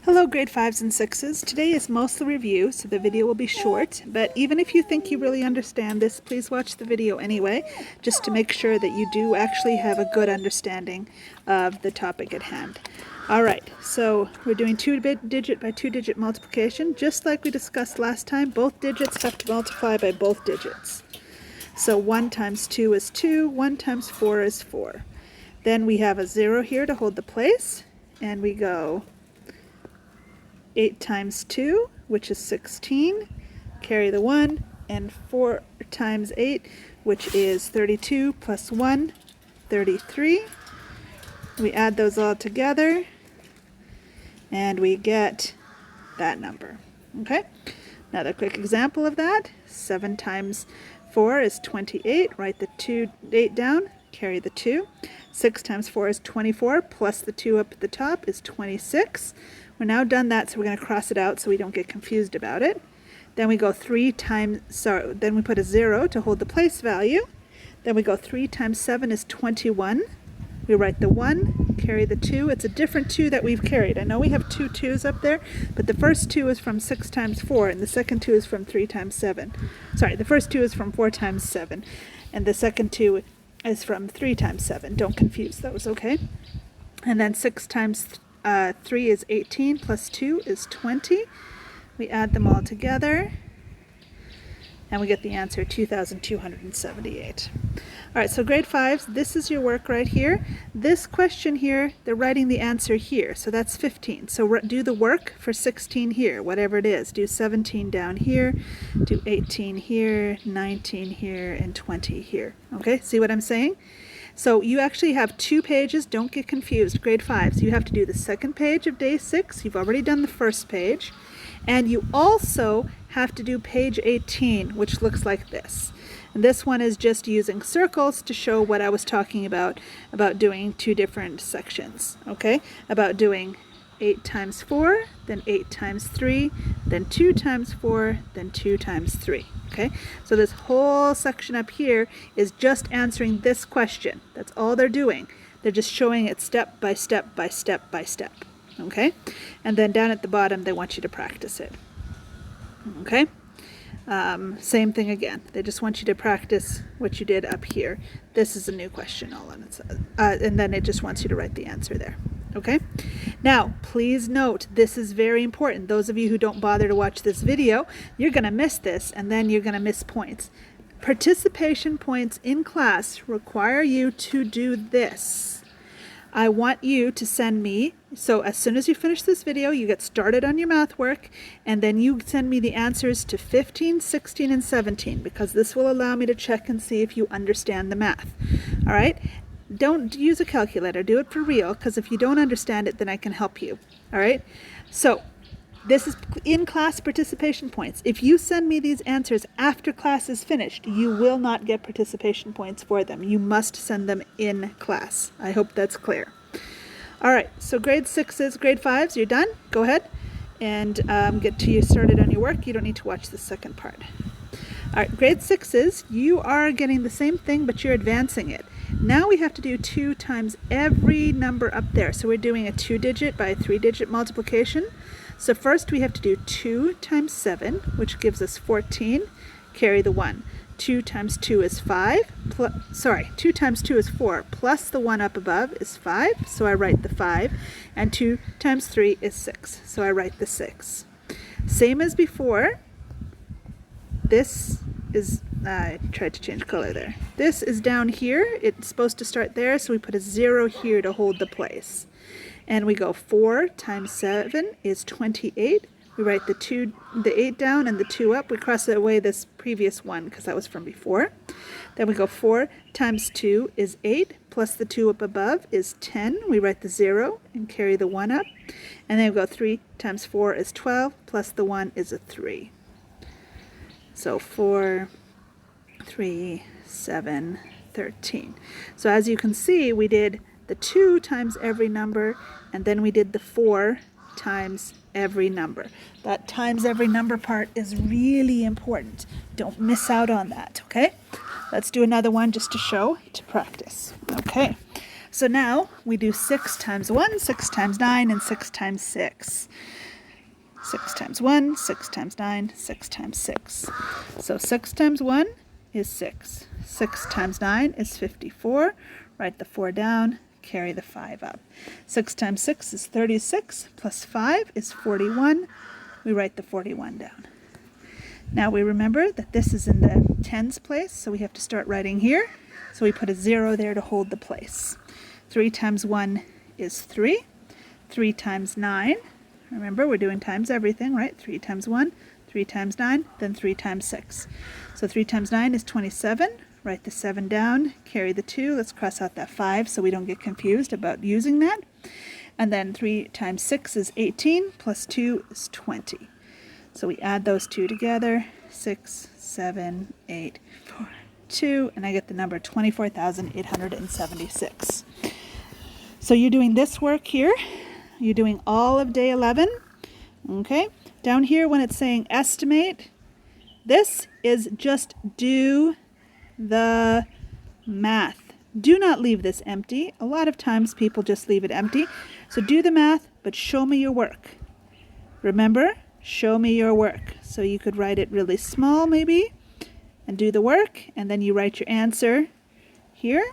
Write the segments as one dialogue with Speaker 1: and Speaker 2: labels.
Speaker 1: Hello grade 5s and 6s. Today is mostly review, so the video will be short, but even if you think you really understand this, please watch the video anyway, just to make sure that you do actually have a good understanding of the topic at hand. Alright, so we're doing 2-digit by 2-digit multiplication. Just like we discussed last time, both digits have to multiply by both digits. So 1 times 2 is 2, 1 times 4 is 4. Then we have a 0 here to hold the place, and we go 8 times 2, which is 16, carry the 1, and 4 times 8, which is 32, plus 1, 33. We add those all together, and we get that number. Okay? Another quick example of that, 7 times 4 is 28, write the 8 down, carry the 2. 6 times 4 is 24, plus the 2 up at the top is 26. We're now done that, so we're going to cross it out so we don't get confused about it. Then we go 3 times, then we put a 0 to hold the place value. Then we go 3 times 7 is 21. We write the 1, carry the 2. It's a different 2 that we've carried. I know we have 2 2's up there, but the first 2 is from 6 times 4, and the second 2 is from 3 times 7. Sorry, the first 2 is from 4 times 7, and the second 2 is from 3 times 7. Don't confuse those, okay? And then 6 times 3 is 18, plus 2 is 20. We add them all together, and we get the answer 2,278. All right, so grade 5s, this is your work right here. This question here, they're writing the answer here, so that's 15. So do the work for 16 here, whatever it is. Do 17 down here, do 18 here, 19 here, and 20 here. Okay, see what I'm saying? So you actually have 2 pages. Don't get confused. Grade 5s, you have to do the second page of day 6. You've already done the first page. And you also have to do page 18, which looks like this. And this one is just using circles to show what I was talking about doing 2 different sections, okay? About doing 8 times 4, then 8 times 3, then 2 times 4, then 2 times 3, okay? So this whole section up here is just answering this question. That's all they're doing. They're just showing it step by step by step by step, okay? And then down at the bottom, they want you to practice it, okay? Same thing again. They just want you to practice what you did up here. This is a new question all on its and then it just wants you to write the answer there. Okay? Now, please note, this is very important. Those of you who don't bother to watch this video, you're going to miss this, and then you're going to miss points. Participation points in class require you to do this. I want you to send me, so as soon as you finish this video, you get started on your math work, and then you send me the answers to 15, 16, and 17, because this will allow me to check and see if you understand the math. All right? Don't use a calculator. Do it for real, because if you don't understand it, then I can help you. All right? So this is in-class participation points. If you send me these answers after class is finished, you will not get participation points for them. You must send them in class. I hope that's clear. All right, so grade 6s, grade 5s, you're done. Go ahead and get you started on your work. You don't need to watch the second part. All right, grade 6s, you are getting the same thing, but you're advancing it. Now we have to do 2 times every number up there. So we're doing a 2-digit by 3-digit multiplication. So first we have to do 2 times 7, which gives us 14. Carry the 1. 2 times 2 is 5. 2 times 2 is 4. Plus the 1 up above is 5. So I write the 5. And 2 times 3 is 6. So I write the 6. Same as before. This is, I tried to change color there. This is down here. It's supposed to start there, so we put a 0 here to hold the place. And we go 4 times 7 is 28. We write the 8 down and the 2 up. We cross away this previous one because that was from before. Then we go 4 times 2 is 8, plus the 2 up above is 10. We write the 0 and carry the 1 up. And then we go 3 times 4 is 12, plus the 1 is a 3. So 4, 3, 7, 13. So as you can see, we did the 2 times every number, and then we did the 4 times every number. That times every number part is really important. Don't miss out on that, okay? Let's do another one just to show, to practice. Okay, So now we do 6 times 1, 6 times 9, and 6 times 6. 6 times 1, 6 times 9, 6 times 6. So 6 times 1 is 6. 6 times 9 is 54. Write the 4 down, carry the 5 up. 6 times 6 is 36, plus 5 is 41. We write the 41 down. Now we remember that this is in the tens place, so we have to start writing here. So we put a 0 there to hold the place. 3 times 1 is 3. 3 times 9, remember we're doing times everything, right? 3 times 1, 3 times 9, then 3 times 6. So 3 times 9 is 27. Write the 7 down, carry the 2. Let's cross out that 5 so we don't get confused about using that. And then 3 times 6 is 18, plus 2 is 20. So we add those two together, 6, 7, 8, 4, 2, and I get the number 24,876. So you're doing this work here. You're doing all of day 11. Okay, down here when it's saying estimate, this is just do the math. Do not leave this empty. A lot of times people just leave it empty. So do the math, but show me your work. Remember, show me your work. So you could write it really small maybe and do the work, and then you write your answer here.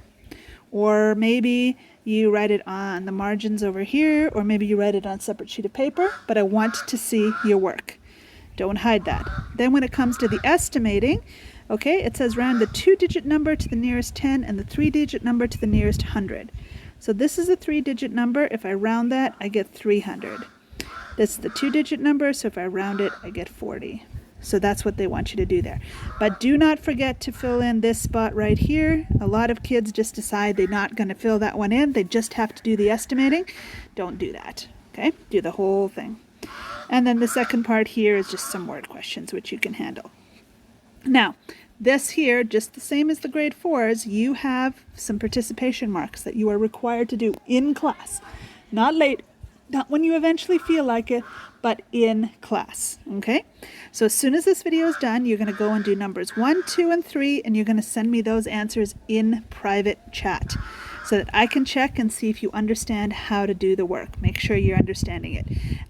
Speaker 1: Or maybe you write it on the margins over here, or maybe you write it on a separate sheet of paper, but I want to see your work. Don't hide that. Then when it comes to the estimating, okay, it says round the 2-digit number to the nearest 10 and the 3-digit number to the nearest 100. So this is a 3-digit number. If I round that, I get 300. This is the 2-digit number, so if I round it, I get 40. So that's what they want you to do there. But do not forget to fill in this spot right here. A lot of kids just decide they're not going to fill that one in. They just have to do the estimating. Don't do that. Okay? Do the whole thing. And then the second part here is just some word questions, which you can handle. Now, this here, just the same as the grade 4s, you have some participation marks that you are required to do in class. Not late, not when you eventually feel like it, but in class, okay? So as soon as this video is done, you're going to go and do numbers 1, 2, and 3, and you're going to send me those answers in private chat so that I can check and see if you understand how to do the work. Make sure you're understanding it.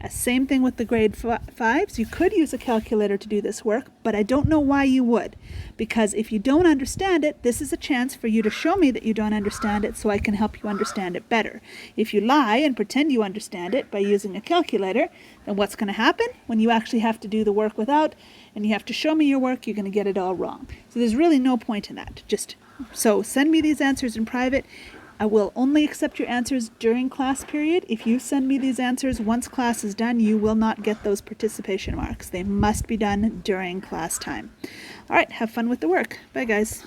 Speaker 1: Same thing with the grade 5s. You could use a calculator to do this work, but I don't know why you would. Because if you don't understand it, this is a chance for you to show me that you don't understand it so I can help you understand it better. If you lie and pretend you understand it by using a calculator, then what's going to happen when you actually have to do the work without and you have to show me your work, you're going to get it all wrong. So there's really no point in that. So send me these answers in private. I will only accept your answers during class period. If you send me these answers once class is done, you will not get those participation marks. They must be done during class time. All right, have fun with the work. Bye, guys.